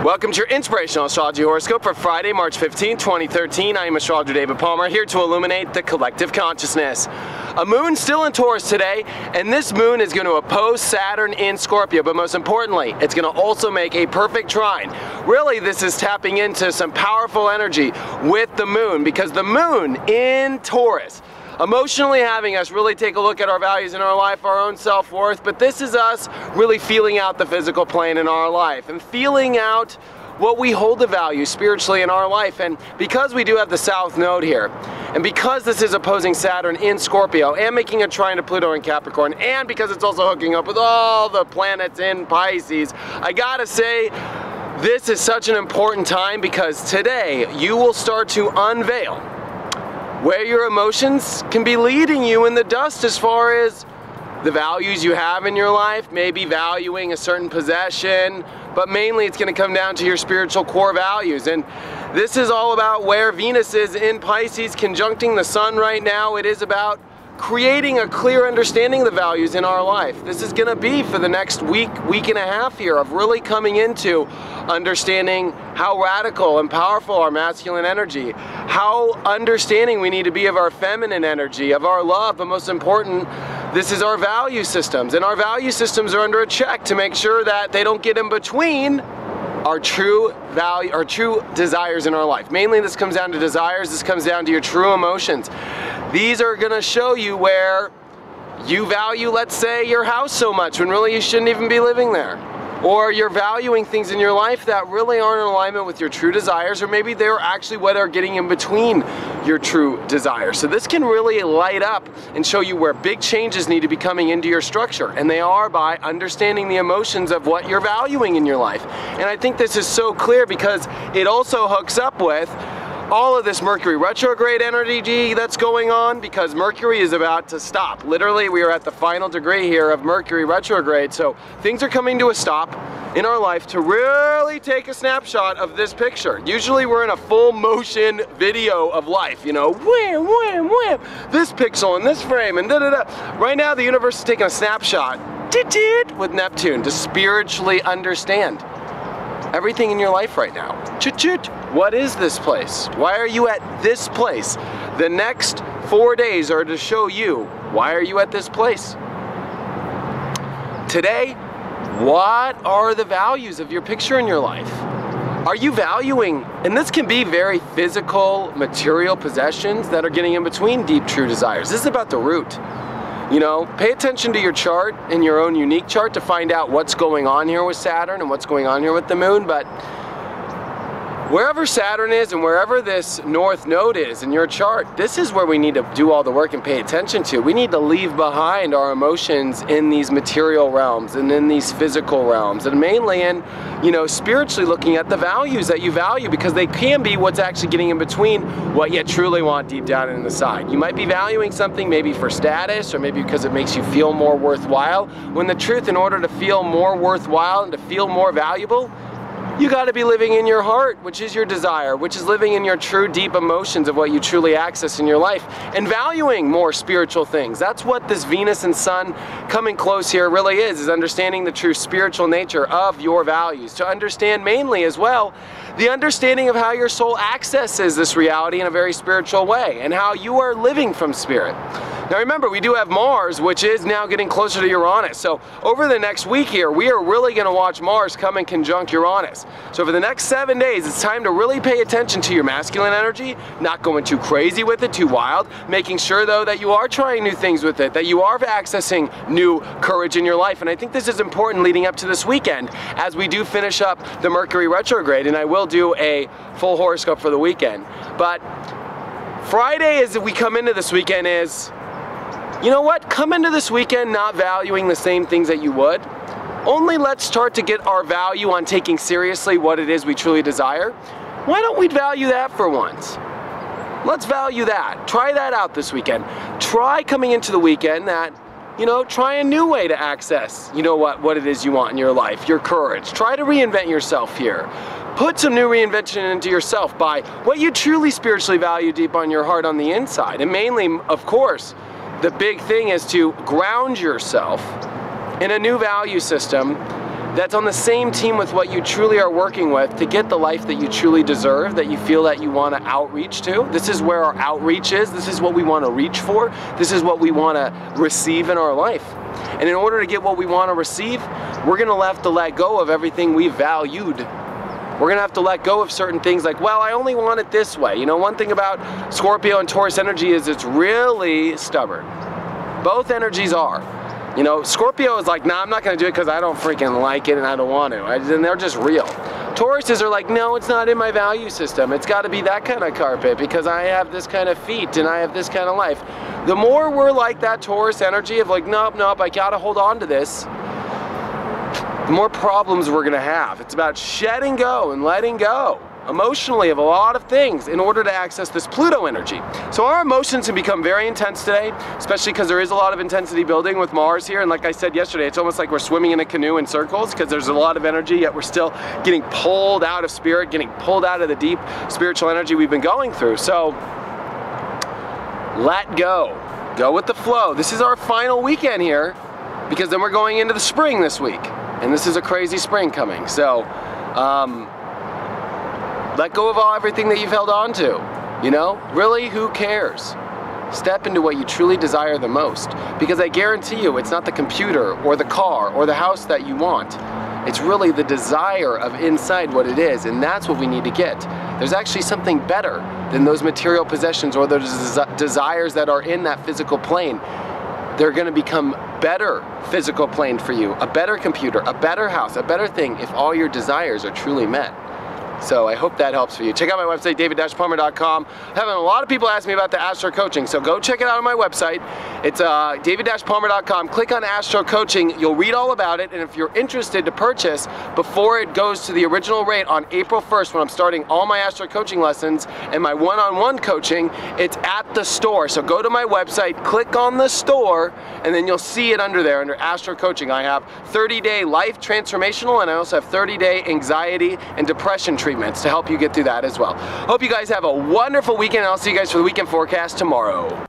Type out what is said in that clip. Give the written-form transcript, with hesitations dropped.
Welcome to your inspirational astrology horoscope for Friday, March 15, 2013. I am Astrologer David Palmer, here to illuminate the collective consciousness. A moon still in Taurus today, and this moon is going to oppose Saturn in Scorpio, but most importantly, it's going to also make a perfect trine. Really, this is tapping into some powerful energy with the moon, because the moon in Taurus, emotionally having us really take a look at our values in our life, our own self-worth, but this is us really feeling out the physical plane in our life and feeling out what we hold the value spiritually in our life. And because we do have the South Node here, and because this is opposing Saturn in Scorpio and making a trine to Pluto in Capricorn, and because it's also hooking up with all the planets in Pisces, I gotta say, this is such an important time, because today you will start to unveil where your emotions can be leading you in the dust as far as the values you have in your life, maybe valuing a certain possession, but mainly it's going to come down to your spiritual core values. And this is all about where Venus is in Pisces conjuncting the Sun right now. It is about creating a clear understanding of the values in our life. This is going to be for the next week and a half here of really coming into understanding how radical and powerful our masculine energy, how understanding we need to be of our feminine energy, of our love, but most important, this is our value systems. And our value systems are under a check to make sure that they don't get in between our true value, our true desires in our life. Mainly this comes down to desires, this comes down to your true emotions. These are gonna show you where you value, let's say, your house so much when really you shouldn't even be living there. Or you're valuing things in your life that really aren't in alignment with your true desires, or maybe they're actually what are getting in between your true desires. So this can really light up and show you where big changes need to be coming into your structure, and they are by understanding the emotions of what you're valuing in your life. And I think this is so clear because it also hooks up with all of this Mercury retrograde energy that's going on, because Mercury is about to stop. Literally, we are at the final degree here of Mercury retrograde, so things are coming to a stop in our life to really take a snapshot of this picture. Usually we're in a full motion video of life, you know, wham, wham, wham, this pixel in this frame and da-da-da. Right now the universe is taking a snapshot with Neptune to spiritually understand everything in your life right now. What is this place? Why are you at this place? The next 4 days are to show you, why are you at this place? Today, what are the values of your picture in your life? Are you valuing, and this can be very physical, material possessions that are getting in between deep, true desires. This is about the root. You know, pay attention to your chart and your own unique chart to find out what's going on here with Saturn and what's going on here with the moon. But wherever Saturn is and wherever this North Node is in your chart, this is where we need to do all the work and pay attention to. We need to leave behind our emotions in these material realms and in these physical realms, and mainly in, you know, spiritually looking at the values that you value, because they can be what's actually getting in between what you truly want deep down in the side. You might be valuing something maybe for status, or maybe because it makes you feel more worthwhile, when the truth, in order to feel more worthwhile and to feel more valuable, you got to be living in your heart, which is your desire, which is living in your true deep emotions of what you truly access in your life, and valuing more spiritual things. That's what this Venus and Sun coming close here really is understanding the true spiritual nature of your values. To understand mainly as well the understanding of how your soul accesses this reality in a very spiritual way, and how you are living from spirit. Now remember, we do have Mars, which is now getting closer to Uranus. So over the next week here, we are really going to watch Mars come in conjunct Uranus. So for the next 7 days, it's time to really pay attention to your masculine energy, not going too crazy with it, too wild, making sure though that you are trying new things with it, that you are accessing new courage in your life. And I think this is important leading up to this weekend, as we do finish up the Mercury retrograde, and I will do a full horoscope for the weekend. But Friday, as we come into this weekend, is, you know what? Come into this weekend not valuing the same things that you would. Only let's start to get our value on taking seriously what it is we truly desire. Why don't we value that for once? Let's value that. Try that out this weekend. Try coming into the weekend that, you know, try a new way to access, you know, what it is you want in your life, your courage. Try to reinvent yourself here. Put some new reinvention into yourself by what you truly spiritually value deep on your heart on the inside. And mainly, of course, the big thing is to ground yourself in a new value system that's on the same team with what you truly are working with to get the life that you truly deserve, that you feel that you want to outreach to. This is where our outreach is. This is what we want to reach for. This is what we want to receive in our life. And in order to get what we want to receive, we're going to have to let go of everything we valued. We're going to have to let go of certain things like, well, I only want it this way. You know, one thing about Scorpio and Taurus energy is it's really stubborn. Both energies are. You know, Scorpio is like, nah, I'm not going to do it because I don't freaking like it and I don't want to. And they're just real. Tauruses are like, no, it's not in my value system. It's got to be that kind of carpet because I have this kind of feet and I have this kind of life. The more we're like that Taurus energy of like, nope, I got to hold on to this, the more problems we're going to have. It's about shedding go and letting go emotionally of a lot of things in order to access this Pluto energy. So our emotions can become very intense today, especially because there is a lot of intensity building with Mars here. And like I said yesterday, it's almost like we're swimming in a canoe in circles because there's a lot of energy, yet we're still getting pulled out of spirit, getting pulled out of the deep spiritual energy we've been going through. So let go. Go with the flow. This is our final weekend here because then we're going into the spring this week. And this is a crazy spring coming. So let go of everything that you've held on to. You know, really, who cares? Step into what you truly desire the most. Because I guarantee you, it's not the computer or the car or the house that you want. It's really the desire of inside what it is, and that's what we need to get. There's actually something better than those material possessions or those desires that are in that physical plane. They're going to become better physical plane for you, a better computer, a better house, a better thing if all your desires are truly met. So I hope that helps for you. Check out my website, david-palmer.com. Having a lot of people ask me about the Astro Coaching, so go check it out on my website. It's david-palmer.com. Click on Astro Coaching. You'll read all about it, and if you're interested to purchase before it goes to the original rate on April 1st when I'm starting all my Astro Coaching lessons and my one-on-one coaching, it's at the store. So go to my website, click on the store, and then you'll see it under there, under Astro Coaching. I have 30-day life transformational, and I also have 30-day anxiety and depression treatments to help you get through that as well. Hope you guys have a wonderful weekend, and I'll see you guys for the weekend forecast tomorrow.